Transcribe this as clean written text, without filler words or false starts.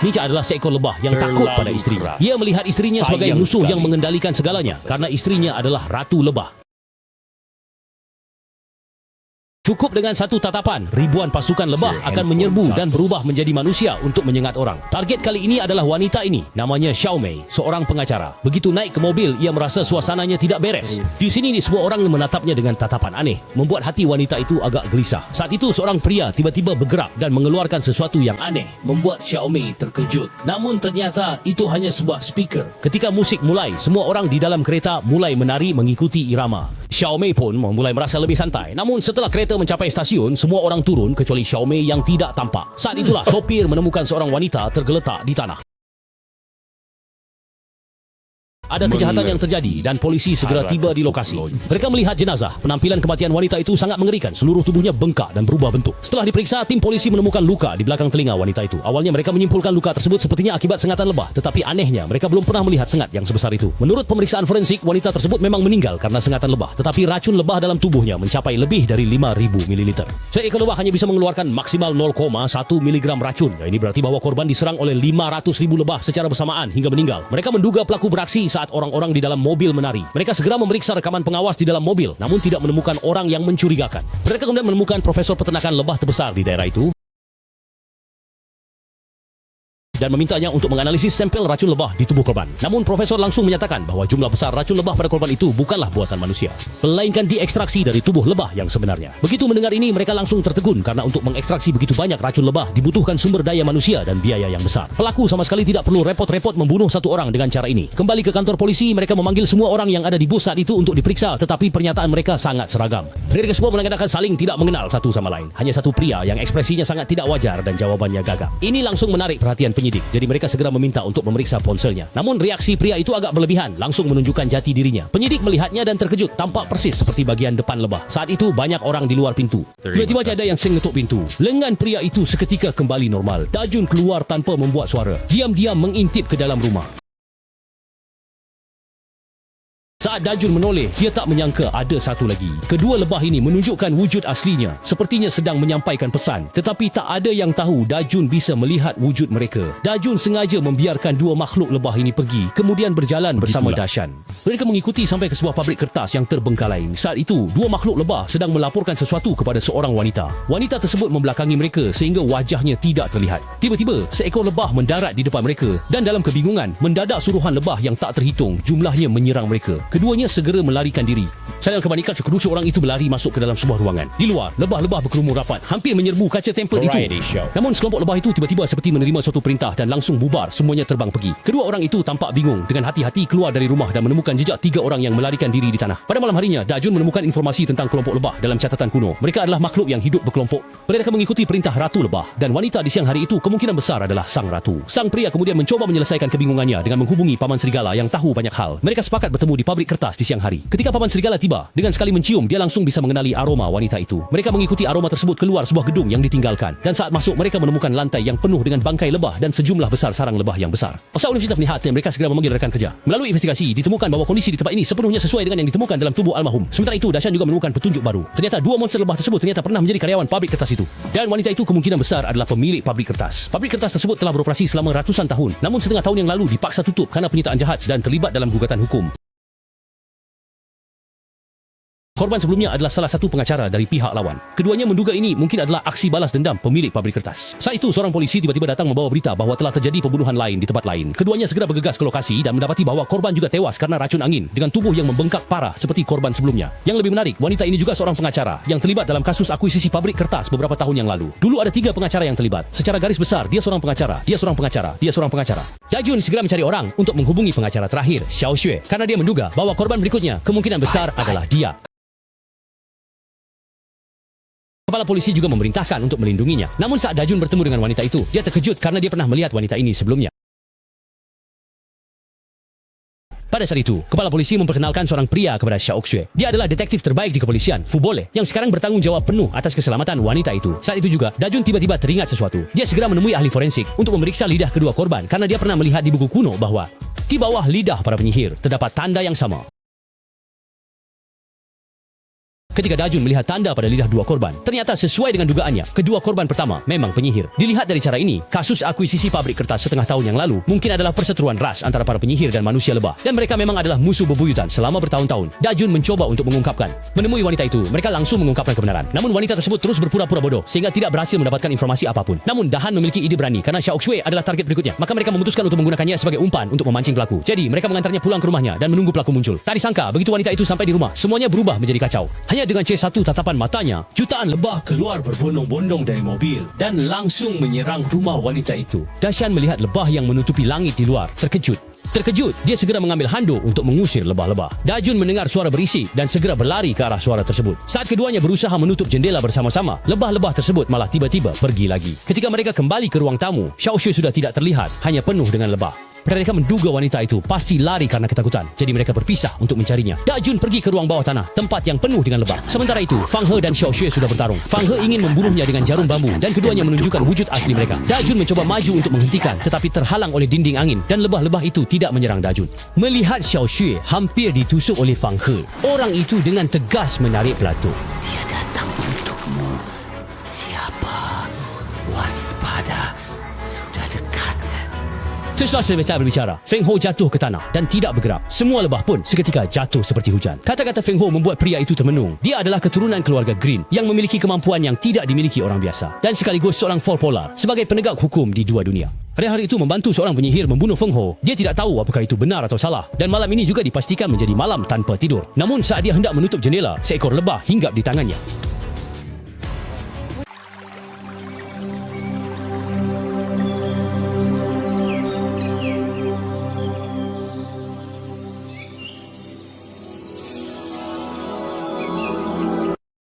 Mika adalah seekor lebah yang takut pada isterinya. Ia melihat isterinya sebagai musuh yang mengendalikan segalanya karena isterinya adalah ratu lebah. Cukup dengan satu tatapan, ribuan pasukan lebah akan menyerbu dan berubah menjadi manusia untuk menyengat orang. Target kali ini adalah wanita ini, namanya Xiao Mei, seorang pengacara. Begitu naik ke mobil, ia merasa suasananya tidak beres. Di sini semua orang menatapnya dengan tatapan aneh, membuat hati wanita itu agak gelisah. Saat itu seorang pria tiba-tiba bergerak dan mengeluarkan sesuatu yang aneh, membuat Xiao Mei terkejut. Namun ternyata itu hanya sebuah speaker. Ketika musik mulai, semua orang di dalam kereta mulai menari mengikuti irama. Xiao Mei pun mulai merasa lebih santai. Namun setelah kereta mencapai stasiun, semua orang turun kecuali Xiao Mei yang tidak tampak. Saat itulah sopir menemukan seorang wanita tergeletak di tanah. Ada kejahatan yang terjadi dan polisi segera tiba di lokasi. Mereka melihat jenazah. Penampilan kematian wanita itu sangat mengerikan. Seluruh tubuhnya bengkak dan berubah bentuk. Setelah diperiksa, tim polisi menemukan luka di belakang telinga wanita itu. Awalnya mereka menyimpulkan luka tersebut sepertinya akibat sengatan lebah. Tetapi anehnya, mereka belum pernah melihat sengat yang sebesar itu. Menurut pemeriksaan forensik, wanita tersebut memang meninggal karena sengatan lebah. Tetapi racun lebah dalam tubuhnya mencapai lebih dari 5.000 ml. Seekor lebah hanya bisa mengeluarkan maksimal 0,1 mg racun. Ini berarti bahwa korban diserang oleh 500.000 lebah secara bersamaan hingga meninggal. Mereka menduga pelaku beraksi saat orang-orang di dalam mobil menari. Mereka segera memeriksa rekaman pengawas di dalam mobil, namun tidak menemukan orang yang mencurigakan. Mereka kemudian menemukan profesor peternakan lebah terbesar di daerah itu dan memintanya untuk menganalisis sampel racun lebah di tubuh korban. Namun profesor langsung menyatakan bahwa jumlah besar racun lebah pada korban itu bukanlah buatan manusia, melainkan diekstraksi dari tubuh lebah yang sebenarnya. Begitu mendengar ini, mereka langsung tertegun karena untuk mengekstraksi begitu banyak racun lebah dibutuhkan sumber daya manusia dan biaya yang besar. Pelaku sama sekali tidak perlu repot-repot membunuh satu orang dengan cara ini. Kembali ke kantor polisi, mereka memanggil semua orang yang ada di bus saat itu untuk diperiksa, tetapi pernyataan mereka sangat seragam. Mereka semua menandakan saling tidak mengenal satu sama lain. Hanya satu pria yang ekspresinya sangat tidak wajar dan jawabannya gagap. Ini langsung menarik perhatian penyidik. Jadi mereka segera meminta untuk memeriksa ponselnya. Namun reaksi pria itu agak berlebihan, langsung menunjukkan jati dirinya. Penyidik melihatnya dan terkejut, tampak persis seperti bagian depan lebah. Saat itu banyak orang di luar pintu. Tiba-tiba ada yang mengetuk pintu. Lengan pria itu seketika kembali normal. Dajun keluar tanpa membuat suara. Diam-diam mengintip ke dalam rumah. Saat Dajun menoleh, dia tak menyangka ada satu lagi. Kedua lebah ini menunjukkan wujud aslinya, sepertinya sedang menyampaikan pesan. Tetapi tak ada yang tahu Dajun bisa melihat wujud mereka. Dajun sengaja membiarkan dua makhluk lebah ini pergi, kemudian berjalan bersama Dashan. Mereka mengikuti sampai ke sebuah pabrik kertas yang terbengkalai. Saat itu, dua makhluk lebah sedang melaporkan sesuatu kepada seorang wanita. Wanita tersebut membelakangi mereka sehingga wajahnya tidak terlihat. Tiba-tiba, seekor lebah mendarat di depan mereka dan dalam kebingungan, mendadak suruhan lebah yang tak terhitung jumlahnya menyerang mereka. Keduanya segera melarikan diri. Dalam kebanikan, sekerusi orang itu berlari masuk ke dalam sebuah ruangan. Di luar, lebah-lebah berkerumun rapat, hampir menyerbu kaca template itu. Namun sekelompok lebah itu tiba-tiba seperti menerima suatu perintah dan langsung bubar, semuanya terbang pergi. Kedua orang itu tampak bingung, dengan hati-hati keluar dari rumah dan menemukan jejak 3 orang yang melarikan diri di tanah. Pada malam harinya, Dajun menemukan informasi tentang kelompok lebah dalam catatan kuno. Mereka adalah makhluk yang hidup berkelompok. Mereka mengikuti perintah Ratu Lebah, dan wanita di siang hari itu kemungkinan besar adalah Sang Ratu. Sang pria kemudian mencoba menyelesaikan kebingungannya dengan menghubungi Paman Serigala yang tahu banyak hal. Mereka sepakat bertemu di pabrik kertas di siang hari. Ketika Paman Serigala tiba, dengan sekali mencium, dia langsung bisa mengenali aroma wanita itu. Mereka mengikuti aroma tersebut keluar sebuah gedung yang ditinggalkan. Dan saat masuk, mereka menemukan lantai yang penuh dengan bangkai lebah dan sejumlah besar sarang lebah yang besar. Osaka Universitas melihat dan mereka segera memanggil rekan kerja. Melalui investigasi, ditemukan bahwa kondisi di tempat ini sepenuhnya sesuai dengan yang ditemukan dalam tubuh almarhum. Sementara itu, Dashan juga menemukan petunjuk baru. Ternyata dua monster lebah tersebut ternyata pernah menjadi karyawan pabrik kertas itu. Dan wanita itu kemungkinan besar adalah pemilik pabrik kertas. Pabrik kertas tersebut telah beroperasi selama ratusan tahun. Namun setengah tahun yang lalu dipaksa tutup karena penyitaan jahat dan terlibat dalam gugatan hukum. Korban sebelumnya adalah salah satu pengacara dari pihak lawan. Keduanya menduga ini mungkin adalah aksi balas dendam pemilik pabrik kertas. Saat itu, seorang polisi tiba-tiba datang membawa berita bahwa telah terjadi pembunuhan lain di tempat lain. Keduanya segera bergegas ke lokasi dan mendapati bahwa korban juga tewas karena racun angin dengan tubuh yang membengkak parah seperti korban sebelumnya. Yang lebih menarik, wanita ini juga seorang pengacara yang terlibat dalam kasus akuisisi pabrik kertas beberapa tahun yang lalu. Dulu ada 3 pengacara yang terlibat. Secara garis besar, dia seorang pengacara, dia seorang pengacara, dia seorang pengacara. Dajun segera mencari orang untuk menghubungi pengacara terakhir, Xiao Xue, karena dia menduga bahwa korban berikutnya kemungkinan besar adalah dia. Kepala polisi juga memerintahkan untuk melindunginya. Namun saat Dajun bertemu dengan wanita itu, dia terkejut karena dia pernah melihat wanita ini sebelumnya. Pada saat itu, kepala polisi memperkenalkan seorang pria kepada Xiao Xue. Dia adalah detektif terbaik di kepolisian, Fu Bole, yang sekarang bertanggung jawab penuh atas keselamatan wanita itu. Saat itu juga, Dajun tiba-tiba teringat sesuatu. Dia segera menemui ahli forensik untuk memeriksa lidah kedua korban karena dia pernah melihat di buku kuno bahwa di bawah lidah para penyihir terdapat tanda yang sama. ketika Dajun melihat tanda pada lidah dua korban. Ternyata sesuai dengan dugaannya, kedua korban pertama memang penyihir. Dilihat dari cara ini, kasus akuisisi pabrik kertas setengah tahun yang lalu mungkin adalah perseteruan ras antara para penyihir dan manusia lebah. Dan mereka memang adalah musuh bebuyutan selama bertahun-tahun. Dajun mencoba untuk mengungkapkan. Menemui wanita itu, mereka langsung mengungkapkan kebenaran. Namun wanita tersebut terus berpura-pura bodoh sehingga tidak berhasil mendapatkan informasi apapun. Namun Dahan memiliki ide berani karena Xiao Shui adalah target berikutnya. Maka mereka memutuskan untuk menggunakannya sebagai umpan untuk memancing pelaku. Jadi mereka mengantarnya pulang ke rumahnya dan menunggu pelaku muncul. Tak disangka begitu wanita itu sampai di rumah, semuanya berubah menjadi kacau. Hanya dengan C1 tatapan matanya, jutaan lebah keluar berbondong-bondong dari mobil dan langsung menyerang rumah wanita itu. Dashan melihat lebah yang menutupi langit di luar, terkejut. Dia segera mengambil handuk untuk mengusir lebah-lebah. Dajun mendengar suara berisik dan segera berlari ke arah suara tersebut. Saat keduanya berusaha menutup jendela bersama-sama, lebah-lebah tersebut malah tiba-tiba pergi lagi. Ketika mereka kembali ke ruang tamu, Xiao Shui sudah tidak terlihat, hanya penuh dengan lebah. Mereka menduga wanita itu pasti lari karena ketakutan. Jadi mereka berpisah untuk mencarinya. Dajun pergi ke ruang bawah tanah, tempat yang penuh dengan lebah. Sementara itu, Fang He dan Xiao Shui sudah bertarung. Fang He ingin membunuhnya dengan jarum bambu dan keduanya menunjukkan wujud asli mereka. Dajun mencoba maju untuk menghentikan, tetapi terhalang oleh dinding angin dan lebah-lebah itu tidak menyerang Dajun. Melihat Xiao Shui hampir ditusuk oleh Fang He, orang itu dengan tegas menarik pelatuk. Dia datang untukmu. Siapa? Waspada. Sudah dekat. Setelah selesai berbicara, Feng Ho jatuh ke tanah dan tidak bergerak. Semua lebah pun seketika jatuh seperti hujan. Kata-kata Feng Ho membuat pria itu termenung. Dia adalah keturunan keluarga Green yang memiliki kemampuan yang tidak dimiliki orang biasa dan sekaligus seorang Fall Polar sebagai penegak hukum di dua dunia. Hari-hari itu membantu seorang penyihir membunuh Feng Ho. Dia tidak tahu apakah itu benar atau salah dan malam ini juga dipastikan menjadi malam tanpa tidur. Namun saat dia hendak menutup jendela, seekor lebah hinggap di tangannya.